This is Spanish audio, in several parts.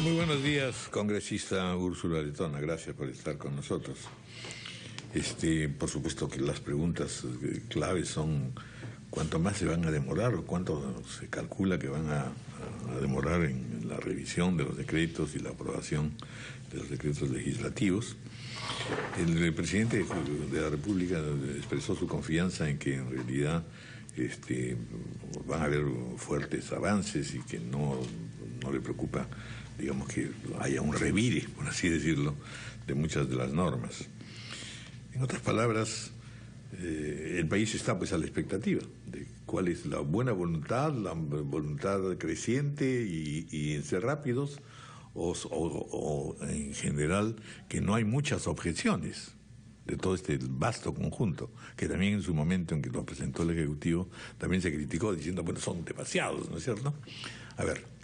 Muy buenos días, congresista Úrsula Letona. Gracias por estar con nosotros. Por supuesto que las preguntas claves son cuánto más se van a demorar o cuánto se calcula que van a demorar en la revisión de los decretos y la aprobación de los decretos legislativos. El presidente de la República expresó su confianza en que en realidad van a haber fuertes avances y que no le preocupa, digamos, que haya un revire, por así decirlo, de muchas de las normas. En otras palabras, el país está pues a la expectativa de cuál es la buena voluntad, la voluntad creciente y ser rápidos, o en general que no hay muchas objeciones de todo este vasto conjunto, que también en su momento en que lo presentó el Ejecutivo también se criticó diciendo, bueno, son demasiados, ¿no es cierto? A ver.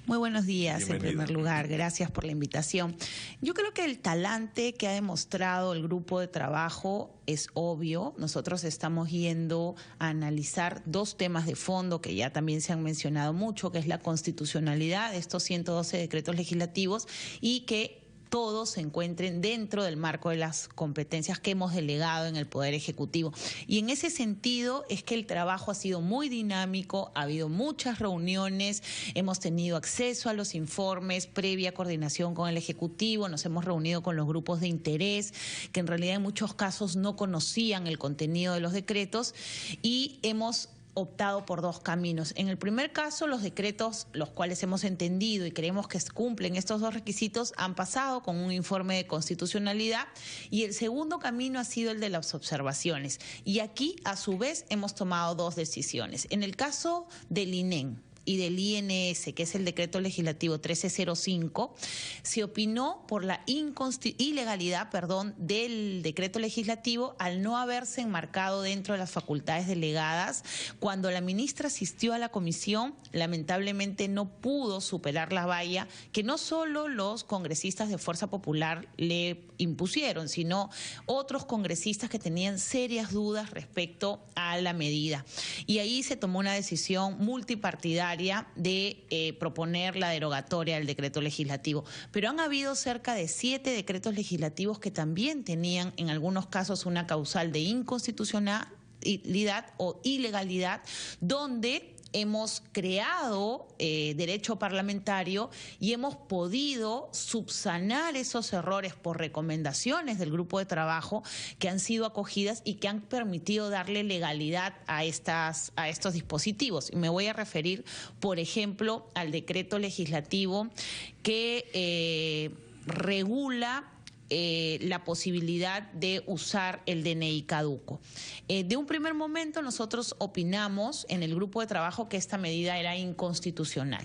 Muy buenos días, Bienvenida. En primer lugar. Gracias por la invitación. Yo creo que el talante que ha demostrado el grupo de trabajo es obvio. Nosotros estamos yendo a analizar dos temas de fondo que ya también se han mencionado mucho, que es la constitucionalidad de estos 112 decretos legislativos y que todos se encuentren dentro del marco de las competencias que hemos delegado en el Poder Ejecutivo. Y en ese sentido es que el trabajo ha sido muy dinámico, ha habido muchas reuniones, hemos tenido acceso a los informes, previa coordinación con el Ejecutivo, nos hemos reunido con los grupos de interés, que en realidad en muchos casos no conocían el contenido de los decretos, y hemos optado por dos caminos. En el primer caso, los decretos, los cuales hemos entendido y creemos que cumplen estos dos requisitos, han pasado con un informe de constitucionalidad, y el segundo camino ha sido el de las observaciones. Y aquí, a su vez, hemos tomado dos decisiones. En el caso del INEM y del INS, que es el decreto legislativo 1305, se opinó por la ilegalidad del decreto legislativo al no haberse enmarcado dentro de las facultades delegadas. Cuando la ministra asistió a la comisión, lamentablemente no pudo superar la valla que no solo los congresistas de Fuerza Popular le impusieron, sino otros congresistas que tenían serias dudas respecto a la medida. Y ahí se tomó una decisión multipartidaria de proponer la derogatoria del decreto legislativo. Pero han habido cerca de 7 decretos legislativos que también tenían en algunos casos una causal de inconstitucionalidad o ilegalidad, donde hemos creado derecho parlamentario y hemos podido subsanar esos errores por recomendaciones del grupo de trabajo que han sido acogidas y que han permitido darle legalidad a estos dispositivos. Y me voy a referir, por ejemplo, al decreto legislativo que regula la posibilidad de usar el DNI caduco. De un primer momento nosotros opinamos en el grupo de trabajo que esta medida era inconstitucional,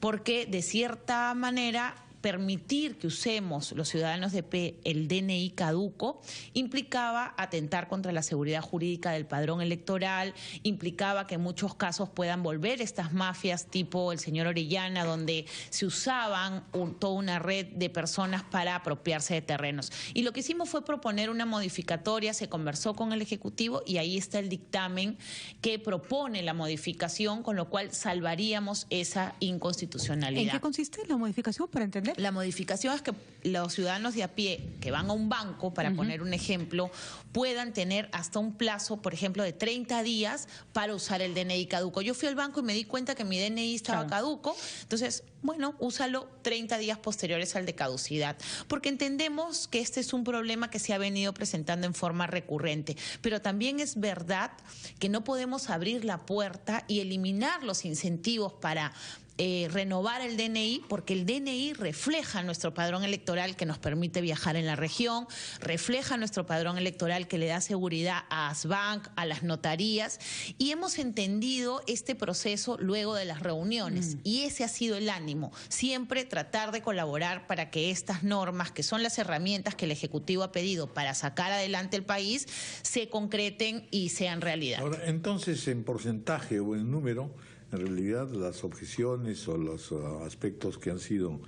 porque de cierta manera permitir que usemos los ciudadanos de P el DNI caduco implicaba atentar contra la seguridad jurídica del padrón electoral, implicaba que en muchos casos puedan volver estas mafias tipo el señor Orellana, donde se usaban toda una red de personas para apropiarse de terrenos. Y lo que hicimos fue proponer una modificatoria, se conversó con el Ejecutivo y ahí está el dictamen que propone la modificación, con lo cual salvaríamos esa inconstitucionalidad. ¿En qué consiste la modificación, para entender? La modificación es que los ciudadanos de a pie que van a un banco, para poner un ejemplo, puedan tener hasta un plazo, por ejemplo, de 30 días para usar el DNI caduco. Yo fui al banco y me di cuenta que mi DNI estaba caduco, entonces, bueno, úsalo 30 días posteriores al de caducidad, porque entendemos que este es un problema que se ha venido presentando en forma recurrente, pero también es verdad que no podemos abrir la puerta y eliminar los incentivos para renovar el DNI, porque el DNI refleja nuestro padrón electoral que nos permite viajar en la región, refleja nuestro padrón electoral que le da seguridad a ASBank, a las notarías, y hemos entendido este proceso luego de las reuniones, y ese ha sido el ánimo, siempre tratar de colaborar para que estas normas, que son las herramientas que el Ejecutivo ha pedido para sacar adelante el país, se concreten y sean realidad. Ahora, entonces, en porcentaje o en número, en realidad las objeciones o los aspectos que han sido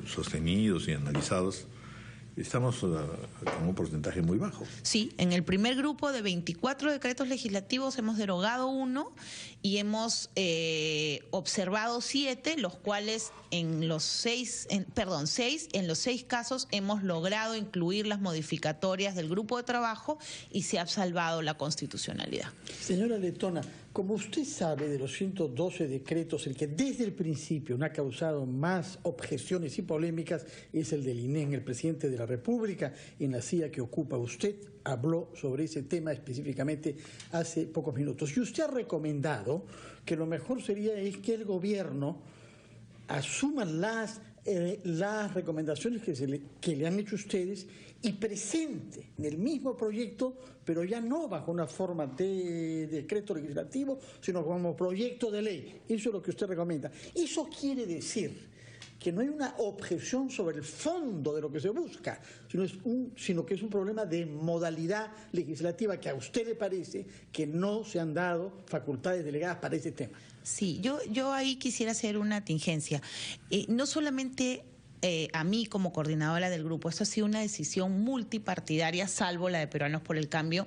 sostenidos y analizados estamos con un porcentaje muy bajo. Sí, en el primer grupo de 24 decretos legislativos hemos derogado 1 y hemos observado 7, los cuales en los 6 en los 6 casos hemos logrado incluir las modificatorias del grupo de trabajo y se ha salvado la constitucionalidad. Señora Letona, como usted sabe, de los 112 decretos, el que desde el principio no ha causado más objeciones y polémicas es el del INEM. El presidente de la República, en la silla que ocupa usted, habló sobre ese tema específicamente hace pocos minutos. Y usted ha recomendado que lo mejor sería es que el gobierno asuma las recomendaciones que le han hecho ustedes y presente en el mismo proyecto, pero ya no bajo una forma de decreto legislativo, sino como proyecto de ley. Eso es lo que usted recomienda. Eso quiere decir que no hay una objeción sobre el fondo de lo que se busca, sino que es un problema de modalidad legislativa, que a usted le parece que no se han dado facultades delegadas para ese tema. Sí, yo ahí quisiera hacer una tingencia. No solamente a mí como coordinadora del grupo, esto ha sido una decisión multipartidaria, salvo la de Peruanos por el Cambio,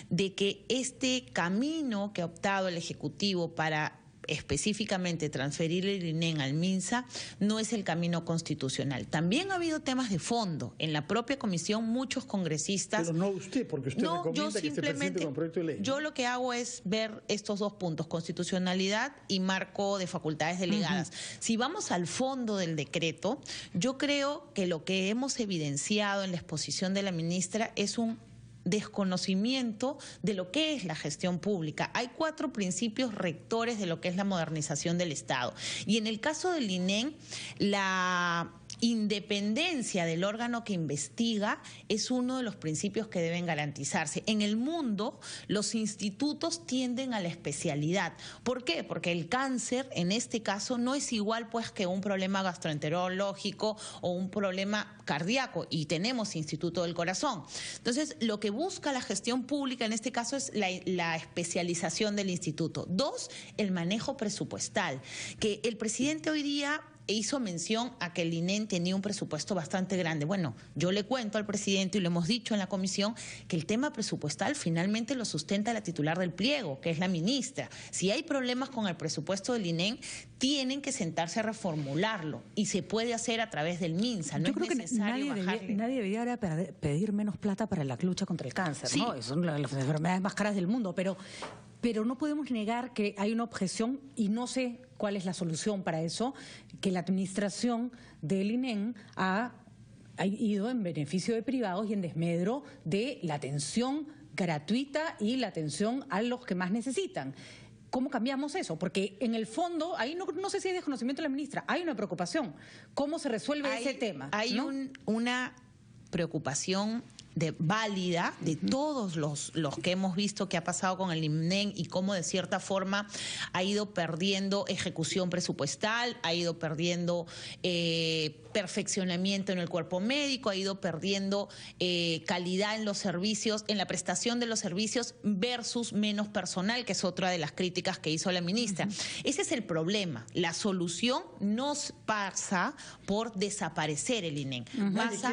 de que este camino que ha optado el Ejecutivo para específicamente transferir el INEM al MINSA no es el camino constitucional. También ha habido temas de fondo. En la propia comisión muchos congresistas... Pero no usted, porque usted recomienda que se presente con proyecto de ley. Yo lo que hago es ver estos 2 puntos, constitucionalidad y marco de facultades delegadas. Si vamos al fondo del decreto, yo creo que lo que hemos evidenciado en la exposición de la ministra es un desconocimiento de lo que es la gestión pública. Hay 4 principios rectores de lo que es la modernización del Estado. Y en el caso del INEM, la independencia del órgano que investiga es uno de los principios que deben garantizarse. En el mundo, los institutos tienden a la especialidad. ¿Por qué? Porque el cáncer, en este caso, no es igual pues que un problema gastroenterológico o un problema cardíaco, y tenemos Instituto del Corazón. Entonces, lo que busca la gestión pública en este caso es la especialización del instituto. 2, el manejo presupuestal, que el presidente hoy día hizo mención a que el INEM tenía un presupuesto bastante grande. Bueno, yo le cuento al presidente, y lo hemos dicho en la comisión, que el tema presupuestal finalmente lo sustenta la titular del pliego, que es la ministra. Si hay problemas con el presupuesto del INEM, tienen que sentarse a reformularlo, y se puede hacer a través del MINSA. No yo creo es necesario que nadie debería ahora pedir menos plata para la lucha contra el cáncer, sí, ¿no? Son las enfermedades más caras del mundo, pero no podemos negar que hay una objeción, y no sé cuál es la solución para eso, que la administración del INEM ha ido en beneficio de privados y en desmedro de la atención gratuita y la atención a los que más necesitan. ¿Cómo cambiamos eso? Porque en el fondo, ahí no sé si hay desconocimiento de la ministra, hay una preocupación. ¿Cómo se resuelve ese tema? Hay una preocupación válida de todos los que hemos visto que ha pasado con el INEM y cómo de cierta forma ha ido perdiendo ejecución presupuestal, ha ido perdiendo perfeccionamiento en el cuerpo médico, ha ido perdiendo calidad en los servicios, en la prestación de los servicios versus menos personal, que es otra de las críticas que hizo la ministra. Ese es el problema. La solución no pasa por desaparecer el INEM. Pasa,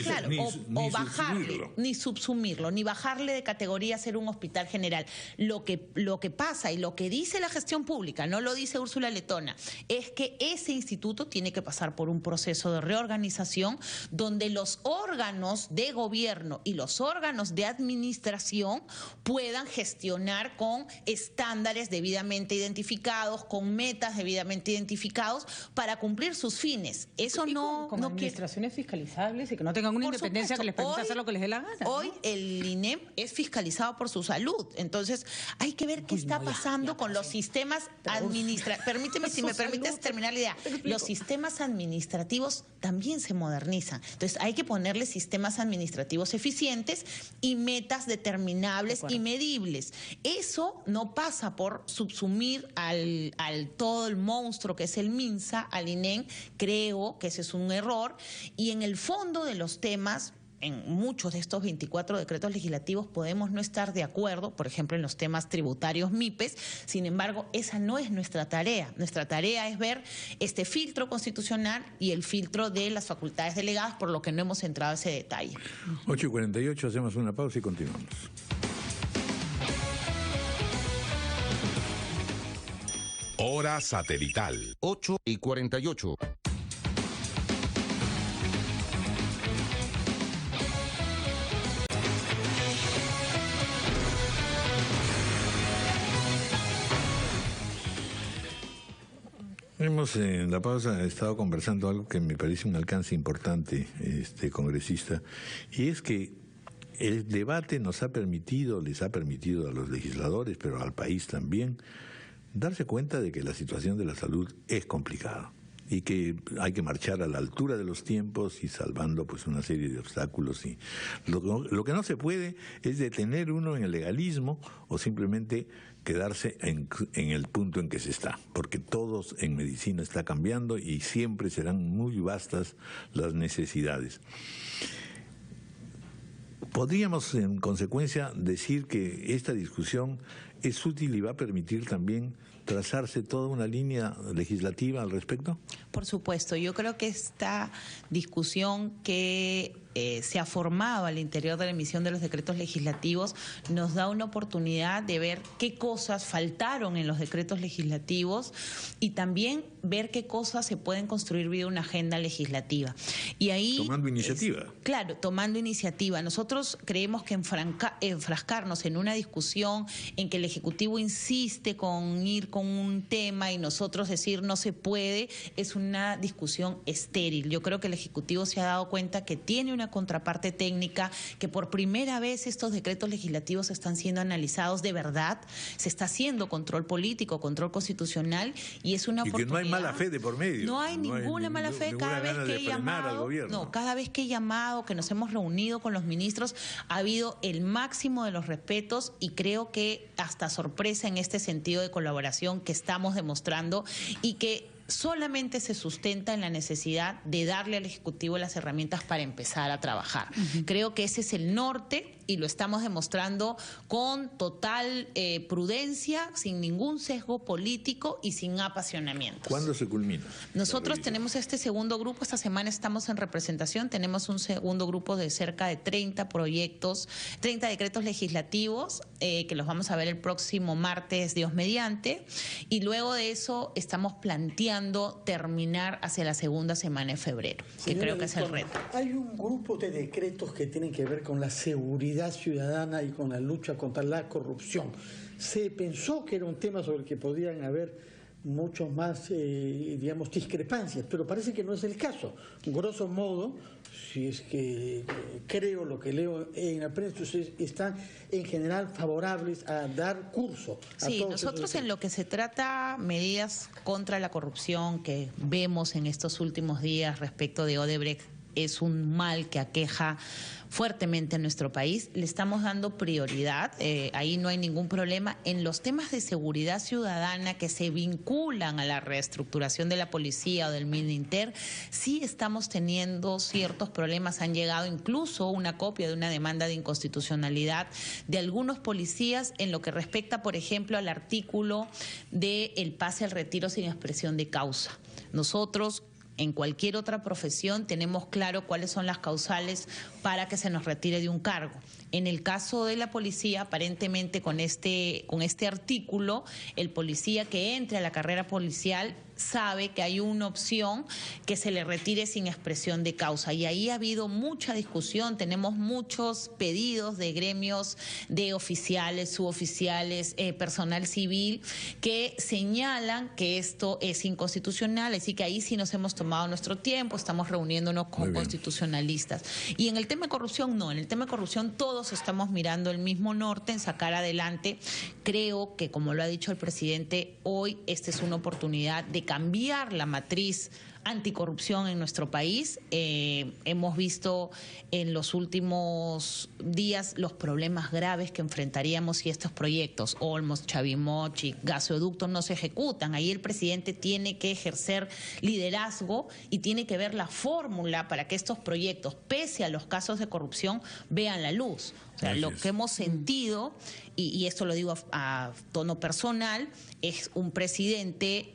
claro, o bajarle, ni subsumirlo, ni bajarle de categoría a ser un hospital general. Lo que pasa y lo que dice la gestión pública, no lo dice Úrsula Letona, es que ese instituto tiene que pasar por un proceso de reorganización donde los órganos de gobierno y los órganos de administración puedan gestionar con estándares debidamente identificados, con metas debidamente identificados para cumplir sus fines. Eso con administraciones fiscalizables y que no tengan una independencia que les permita hacer lo que les dé la gana, ¿no? Hoy el INEM es fiscalizado por su salud. Entonces, hay que ver qué está pasando con los sistemas administrativos. Permíteme, si me permites terminar la idea. Los sistemas administrativos también se modernizan. Entonces, hay que ponerle sistemas administrativos eficientes y metas determinables y medibles. Eso no pasa por subsumir al todo el monstruo que es el MINSA, al INEM. Creo que ese es un error. Y en el fondo de los temas, en muchos de estos 24 decretos legislativos podemos no estar de acuerdo, por ejemplo, en los temas tributarios MIPES. Sin embargo, esa no es nuestra tarea. Nuestra tarea es ver este filtro constitucional y el filtro de las facultades delegadas, por lo que no hemos entrado a ese detalle. 8:48, hacemos una pausa y continuamos. Hora satelital, 8:48. Hemos en la pausa estado conversando algo que me parece un alcance importante, congresista, y es que el debate les ha permitido a los legisladores, pero al país también, darse cuenta de que la situación de la salud es complicada y que hay que marchar a la altura de los tiempos y salvando pues una serie de obstáculos. Y lo que no se puede es detener uno en el legalismo o simplemente quedarse en el punto en que se está, porque todos en medicina está cambiando y siempre serán muy vastas las necesidades. Podríamos, en consecuencia, decir que esta discusión es útil y va a permitir también trazarse toda una línea legislativa al respecto. Por supuesto, yo creo que esta discusión que se ha formado al interior de la emisión de los decretos legislativos nos da una oportunidad de ver qué cosas faltaron en los decretos legislativos y también ver qué cosas se pueden construir vía una agenda legislativa. Y ahí tomando iniciativa. Claro, tomando iniciativa. Nosotros creemos que enfrascarnos en una discusión en que el Ejecutivo insiste con ir con un tema y nosotros decir no se puede, es una discusión estéril. Yo creo que el Ejecutivo se ha dado cuenta que tiene una contraparte técnica, que por primera vez estos decretos legislativos están siendo analizados de verdad, se está haciendo control político, control constitucional y es una oportunidad. Y que no hay mala fe de por medio. No hay ninguna mala fe. Cada vez que he llamado, cada vez que he llamado, que nos hemos reunido con los ministros, ha habido el máximo de los respetos y creo que hasta sorpresa en este sentido de colaboración que estamos demostrando y que solamente se sustenta en la necesidad de darle al Ejecutivo las herramientas para empezar a trabajar. Creo que ese es el norte y lo estamos demostrando con total prudencia, sin ningún sesgo político y sin apasionamientos. ¿Cuándo se culmina? Nosotros tenemos este segundo grupo, esta semana estamos en representación, tenemos un segundo grupo de cerca de 30 proyectos, 30 decretos legislativos que los vamos a ver el próximo martes, Dios mediante, y luego de eso estamos planteando terminar hacia la segunda semana de febrero, que creo que es el reto. Hay un grupo de decretos que tienen que ver con la seguridad ciudadana y con la lucha contra la corrupción. Se pensó que era un tema sobre el que podían haber mucho más, discrepancias, pero parece que no es el caso. Grosso modo, si es que creo lo que leo en la prensa, ustedes están en general favorables a dar curso a sí, todos nosotros en lo que se trata medidas contra la corrupción que vemos en estos últimos días respecto de Odebrecht, es un mal que aqueja fuertemente en nuestro país, le estamos dando prioridad, ahí no hay ningún problema. En los temas de seguridad ciudadana que se vinculan a la reestructuración de la policía o del Mininter, sí estamos teniendo ciertos problemas, han llegado incluso una copia de una demanda de inconstitucionalidad de algunos policías en lo que respecta, por ejemplo, al artículo del pase al retiro sin expresión de causa. Nosotros, en cualquier otra profesión, tenemos claro cuáles son las causales para que se nos retire de un cargo. En el caso de la policía, aparentemente con este artículo, el policía que entre a la carrera policial sabe que hay una opción que se le retire sin expresión de causa. Y ahí ha habido mucha discusión, tenemos muchos pedidos de gremios de oficiales, suboficiales, personal civil, que señalan que esto es inconstitucional, así que ahí sí nos hemos tomado nuestro tiempo, estamos reuniéndonos con constitucionalistas. Y en el tema de corrupción no, en el tema de corrupción todos estamos mirando el mismo norte en sacar adelante. Creo que, como lo ha dicho el presidente, hoy esta es una oportunidad de cambiar la matriz anticorrupción en nuestro país. Hemos visto en los últimos días los problemas graves que enfrentaríamos si estos proyectos, Olmos, Chavimochi, gasoductos, no se ejecutan. Ahí el presidente tiene que ejercer liderazgo y tiene que ver la fórmula para que estos proyectos, pese a los casos de corrupción, vean la luz. O sea, lo que hemos sentido, y esto lo digo a tono personal, es un presidente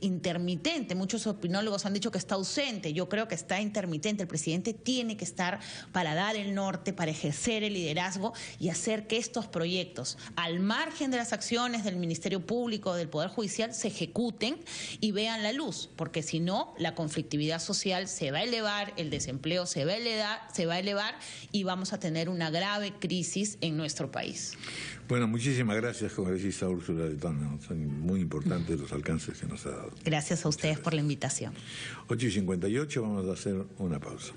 intermitente. Muchos opinólogos han dicho que está ausente. Yo creo que está intermitente. El presidente tiene que estar para dar el norte, para ejercer el liderazgo y hacer que estos proyectos, al margen de las acciones del Ministerio Público, del Poder Judicial, se ejecuten y vean la luz. Porque si no, la conflictividad social se va a elevar, el desempleo se va a elevar y vamos a tener una grave crisis en nuestro país. Bueno, muchísimas gracias, congresista Úrsula Letona. Son muy importantes los alcances que nos ha dado. Gracias a ustedes por la invitación. 8:58, vamos a hacer una pausa.